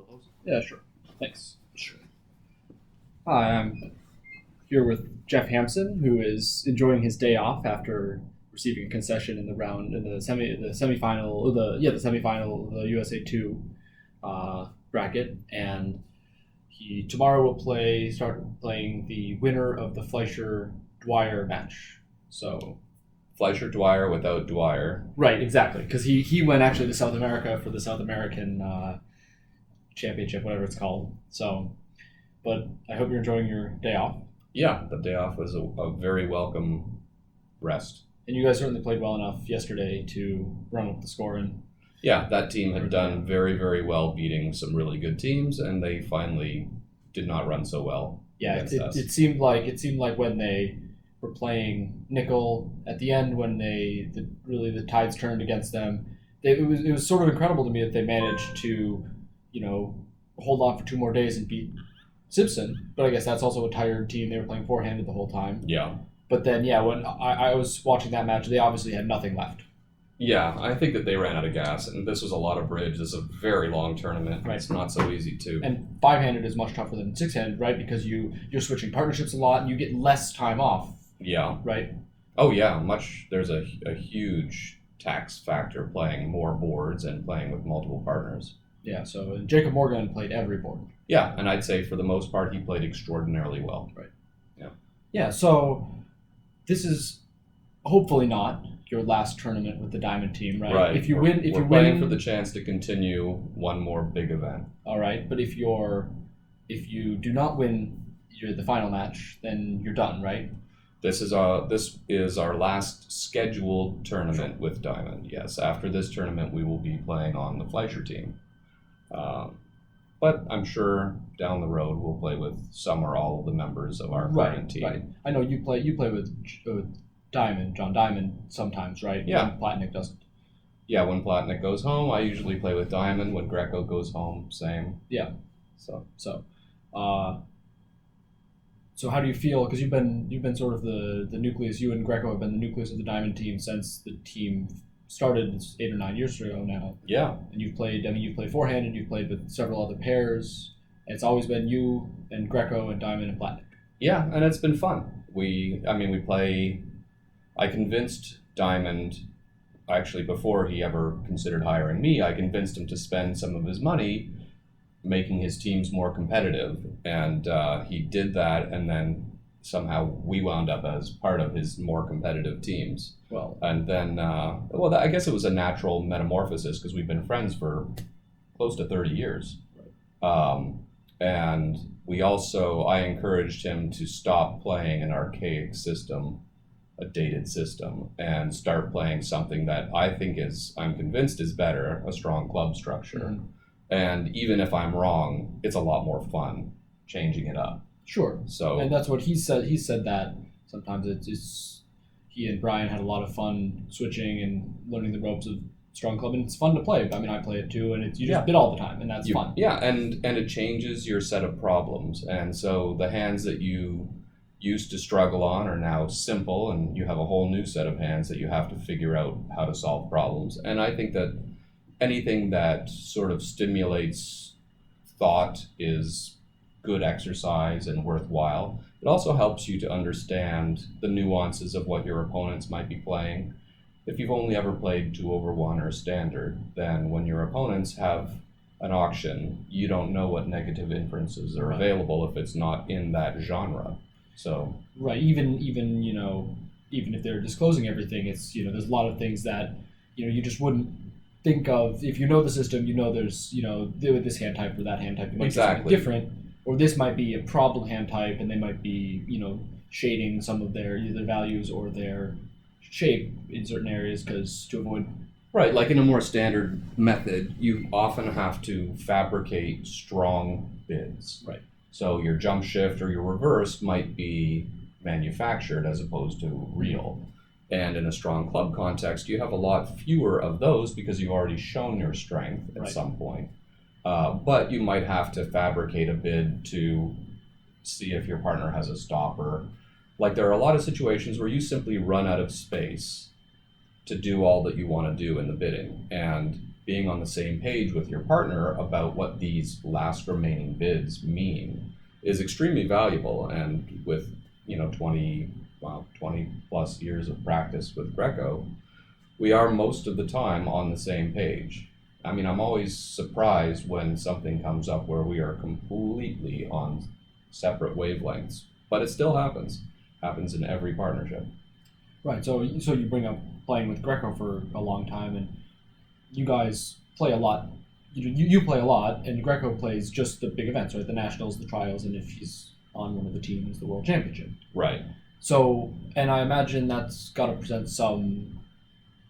those? Yeah, sure. Thanks. Sure. Hi, I'm here with Geoff Hampson, who is enjoying his day off after receiving a concession in the round in the semifinal the semifinal of the USA two bracket, and he tomorrow will start playing the winner of the Fleischer Dwyer match. So Fleischer Dwyer without Dwyer. right, exactly, because he went actually to South America for the South American championship, whatever it's called. So, but I hope you're enjoying your day off. Yeah, the day off was a very welcome rest. And you guys certainly played well enough yesterday to run up the score. And Yeah, that team had done very, very well beating some really good teams, and they finally did not run so well yeah, against us. it seemed like when they were playing nickel at the end, when the tides turned against them. It was sort of incredible to me that they managed to, hold on for 2 more days and beat Simpson. But I guess that's also a tired team. They were playing forehanded the whole time. Yeah. But then, yeah, when I was watching that match, they obviously had nothing left. Yeah, I think that they ran out of gas, and this was a lot of bridge. This is a very long tournament. Right. It's not so easy to. And 5-handed is much tougher than 6-handed, right? Because you're switching partnerships a lot, and you get less time off. Yeah. Right. Oh yeah, there's a huge tax factor playing more boards and playing with multiple partners. Yeah. So Jacob Morgan played every board. Yeah, and I'd say for the most part he played extraordinarily well. Right. Yeah. Yeah. So this is hopefully not your last tournament with the Diamond team, right? Right. If you we're playing for the chance to continue one more big event. All right. But if you do not win the final match, then you're done, right? This is our last scheduled tournament with Diamond. Yes, after this tournament, we will be playing on the Fleischer team. But I'm sure down the road we'll play with some or all of the members of our current team. Right. I know you play with Diamond, John Diamond sometimes, right? Yeah. When Platnick doesn't. Yeah, when Platnick goes home, I usually play with Diamond. When Greco goes home, same. Yeah. So how do you feel? Because you've been sort of the nucleus. You and Greco have been the nucleus of the Diamond team since the team started 8 or 9 years ago now. Yeah. And you've played forehanded. You've played with several other pairs. It's always been you and Greco and Diamond and Platnick. Yeah, and it's been fun. We play. I convinced Diamond, actually before he ever considered hiring me, I convinced him to spend some of his money making his teams more competitive, and he did that, and then somehow we wound up as part of his more competitive teams. Well, and then I guess it was a natural metamorphosis because we've been friends for close to 30 years. And I encouraged him to stop playing an archaic system, a dated system, and start playing something that I'm convinced is better, a strong club structure. Mm-hmm. And even if I'm wrong, it's a lot more fun changing it up. Sure. So, and that's what he said. He said that sometimes it's he and Brian had a lot of fun switching and learning the ropes of strong club, and it's fun to play. I mean, I play it too, and you just bid all the time, and that's fun. Yeah, and it changes your set of problems, and so the hands that you used to struggle on are now simple, and you have a whole new set of hands that you have to figure out how to solve problems. And I think that anything that sort of stimulates thought is good exercise and worthwhile. It also helps you to understand the nuances of what your opponents might be playing. If you've only ever played 2-over-1 or standard, then when your opponents have an auction, you don't know what negative inferences are available if it's not in that genre. So right, even if they're disclosing everything, it's there's a lot of things that you just wouldn't think of if you know the system. There's this hand type or that hand type. It might be something different, or this might be a problem hand type, and they might be shading some of their either values or their shape in certain areas to avoid. Right, like in a more standard method, you often have to fabricate strong bids. Right. So your jump shift or your reverse might be manufactured as opposed to real. And in a strong club context, you have a lot fewer of those because you've already shown your strength at some point. But you might have to fabricate a bid to see if your partner has a stopper. Like there are a lot of situations where you simply run out of space to do all that you want to do in the bidding. And being on the same page with your partner about what these last remaining bids mean is extremely valuable. And with 20 plus years of practice with Greco, we are most of the time on the same page. I mean, I'm always surprised when something comes up where we are completely on separate wavelengths, but it still happens. Happens in every partnership. Right. So you bring up playing with Greco for a long time, and you guys play a lot. You play a lot, and Greco plays just the big events, right? The nationals, the trials, and if he's on one of the teams, the world championship. Right. So, and I imagine that's got to present some,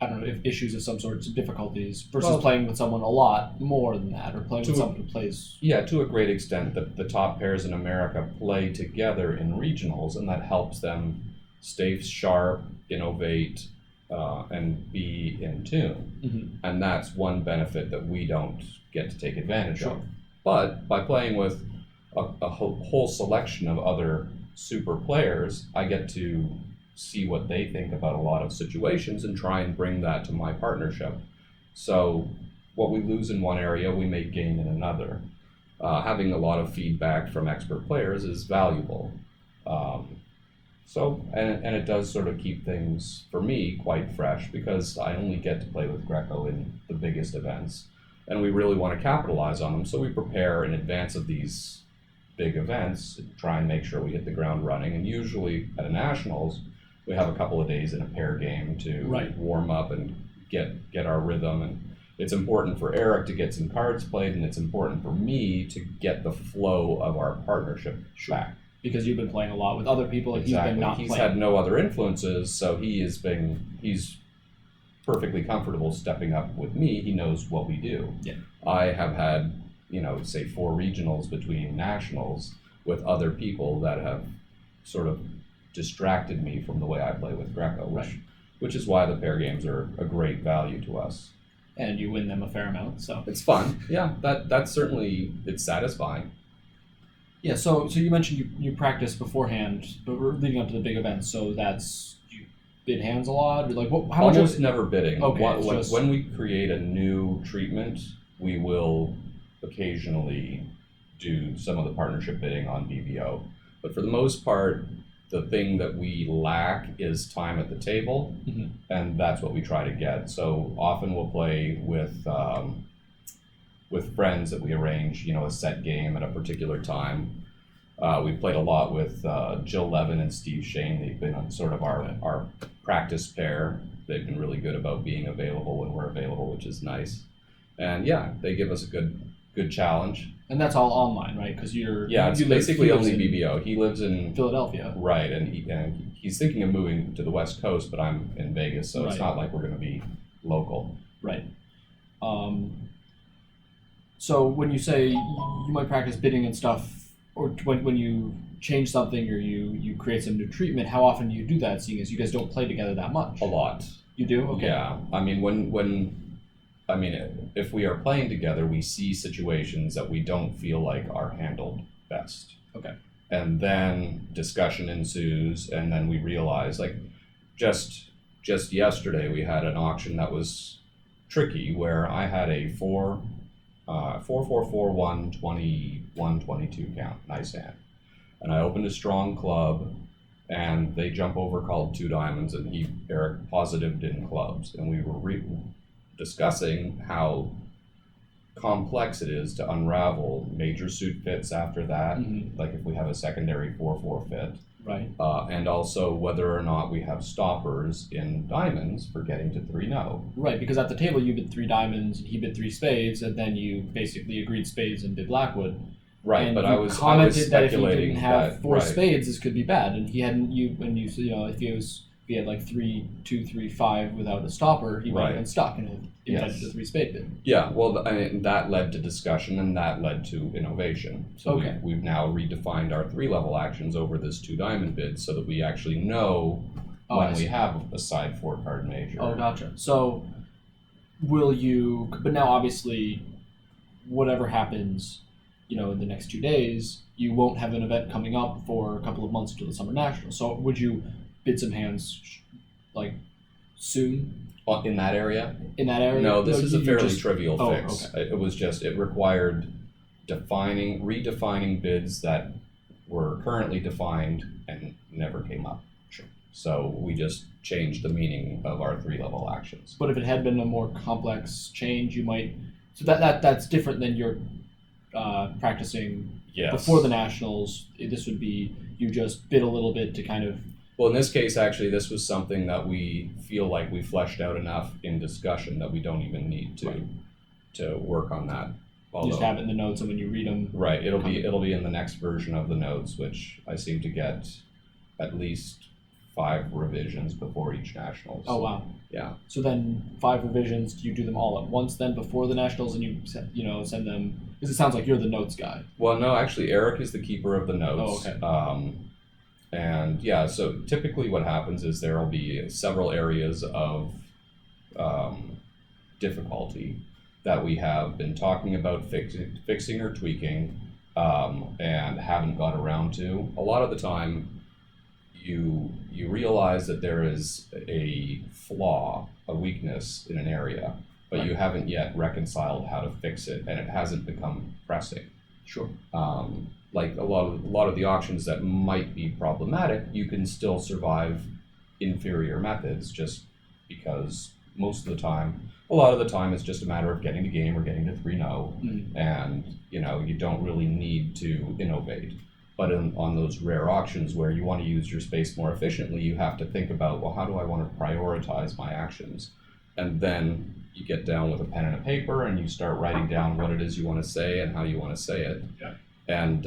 I don't know, if issues of some sorts of difficulties versus playing with someone a lot more than that, or playing with someone who plays. Yeah, to a great extent, the top pairs in America play together in regionals, and that helps them stay sharp, innovate, and be in tune. Mm-hmm. And that's one benefit that we don't get to take advantage Sure. of. But by playing with a whole selection of other super players, I get to see what they think about a lot of situations and try and bring that to my partnership. So what we lose in one area, we may gain in another. Having a lot of feedback from expert players is valuable. And it does sort of keep things, for me, quite fresh, because I only get to play with Greco in the biggest events, and we really want to capitalize on them, so we prepare in advance of these big events, try and make sure we hit the ground running, and usually at a nationals, we have a couple of days in a pair game to warm up and get our rhythm, and it's important for Eric to get some cards played, and it's important for me to get the flow of our partnership back. Because you've been playing a lot with other people, and exactly. He's been not he's playing. Had no other influences, so he's perfectly comfortable stepping up with me. He knows what we do. Yeah. I have had, say 4 regionals between nationals with other people that have sort of distracted me from the way I play with Greco, which is why the pair games are a great value to us. And you win them a fair amount, so it's fun. Yeah, that's certainly, it's satisfying. Yeah, so you mentioned you practice beforehand, but we're leading up to the big events. So that's, you bid hands a lot, or like how much? Almost never bidding. Okay, when we create a new treatment, we will occasionally do some of the partnership bidding on BBO. But for the most part, the thing that we lack is time at the table, and that's what we try to get. So often we'll play with friends that we arrange, a set game at a particular time. We've played a lot with Jill Levin and Steve Shane. They've been sort of our practice pair. They've been really good about being available when we're available, which is nice. And yeah, they give us a good challenge. And that's all online, right? Because it's basically only BBO. He lives in Philadelphia, right? And he's thinking of moving to the West Coast, but I'm in Vegas, so it's not like we're going to be local, right? So when you say you might practice bidding and stuff, or when you change something or you create some new treatment, how often do you do that, seeing as you guys don't play together that much? A lot. You do? Okay. Yeah. I mean, if we are playing together, we see situations that we don't feel like are handled best. Okay. And then discussion ensues, and then we realize, like, just yesterday we had an auction that was tricky, where I had a 4-4-4-1, 21-22 count, nice hand. And I opened a strong club, and they jump over, called 2 diamonds, and Eric positived in clubs. And we were discussing how complex it is to unravel major suit fits after that, like if we have a secondary 4-4 fit. Right. And also whether or not we have stoppers in diamonds for getting to 3-0. Right, because at the table you bid 3 diamonds, he bid 3 spades, and then you basically agreed spades and bid Blackwood. Right, and but I was commented that if he speculating didn't have 4 right. spades, this could be bad, and he hadn't. If he had like 3-2, 3-5 without a stopper, he might have been stuck and intended a 3 spade bid. Yeah, well, that led to discussion, and that led to innovation. So we've now redefined our 3-level actions over this 2 diamond bid, so that we actually know when we have a side 4 card major. Oh, gotcha. So will you? But now, obviously, whatever happens, in the next 2 days, you won't have an event coming up for a couple of months until the Summer Nationals. So would you bid some hands, like soon In that area? in that area? No, this is a you fairly just- trivial oh, fix. okay. It required redefining bids that were currently defined and never came up. Sure. So we just changed the meaning of our 3-level actions. But if it had been a more complex change, you might. So that's different than your practicing Yes. before the nationals. This would be you just bid a little bit to kind of. Well, in this case, actually, this was something that we feel like we fleshed out enough in discussion that we don't even need to work on that. You just have it in the notes, and when you read them. Right. It'll be in the next version of the notes, which I seem to get at least 5 revisions before each nationals. Oh wow. Yeah. So then 5 revisions. Do you do them all at once then before the nationals, and you send them? Because it sounds like you're the notes guy. Well, no, actually, Eric is the keeper of the notes. Oh, okay. And yeah, so typically what happens is there will be several areas of difficulty that we have been talking about fixing or tweaking and haven't got around to. A lot of the time, you realize that there is a flaw, a weakness in an area, but Right. you haven't yet reconciled how to fix it, and it hasn't become pressing. Sure. Like a lot of the auctions that might be problematic, you can still survive inferior methods just because a lot of the time it's just a matter of getting the game or getting to 3-0, and you don't really need to innovate. But on those rare auctions where you want to use your space more efficiently, you have to think about, well, how do I want to prioritize my actions? And then you get down with a pen and a paper and you start writing down what it is you want to say and how you want to say it. Yeah. And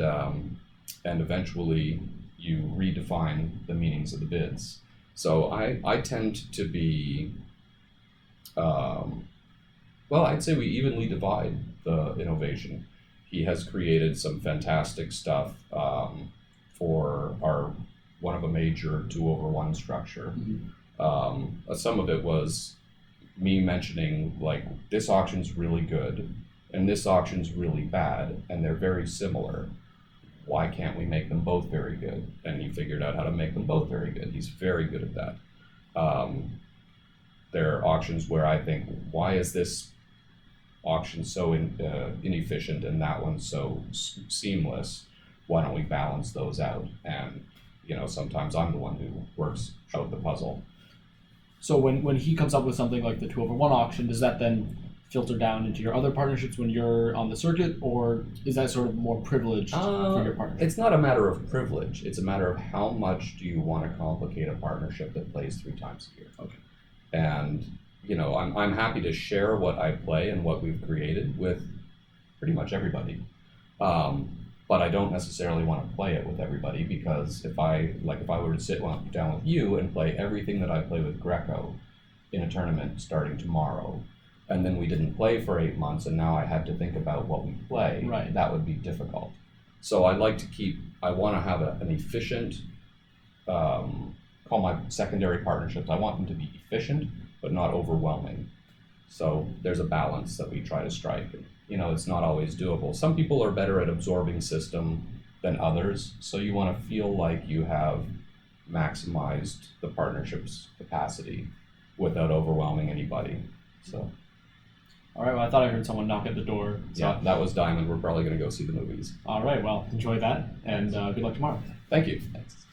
eventually you redefine the meanings of the bids. So I tend to be, I'd say we evenly divide the innovation. He has created some fantastic stuff for one of a major 2/1 structure. Some of it was me mentioning, like, this auction's really good and this auction's really bad, and they're very similar. Why can't we make them both very good? And he figured out how to make them both very good. He's very good at that. There are auctions where I think, why is this auction so inefficient and that one's so seamless? Why don't we balance those out? And sometimes I'm the one who works out the puzzle. So when he comes up with something like the 2/1 auction, does that then filter down into your other partnerships when you're on the circuit, or is that sort of more privileged for your partnership? It's not a matter of privilege. It's a matter of how much do you want to complicate a partnership that plays 3 times a year. Okay. And I'm happy to share what I play and what we've created with pretty much everybody. But I don't necessarily want to play it with everybody, because if I were to sit down with you and play everything that I play with Greco in a tournament starting tomorrow, and then we didn't play for 8 months and now I had to think about what we play, Right. that would be difficult. So I want to have an efficient, call my secondary partnerships, I want them to be efficient but not overwhelming. So there's a balance that we try to strike. It's not always doable. Some people are better at absorbing system than others, so you want to feel like you have maximized the partnership's capacity without overwhelming anybody. So. All right, well, I thought I heard someone knock at the door. So. Yeah, that was Diamond. We're probably going to go see the movies. All right, well, enjoy that, and good luck tomorrow. Thank you. Thanks.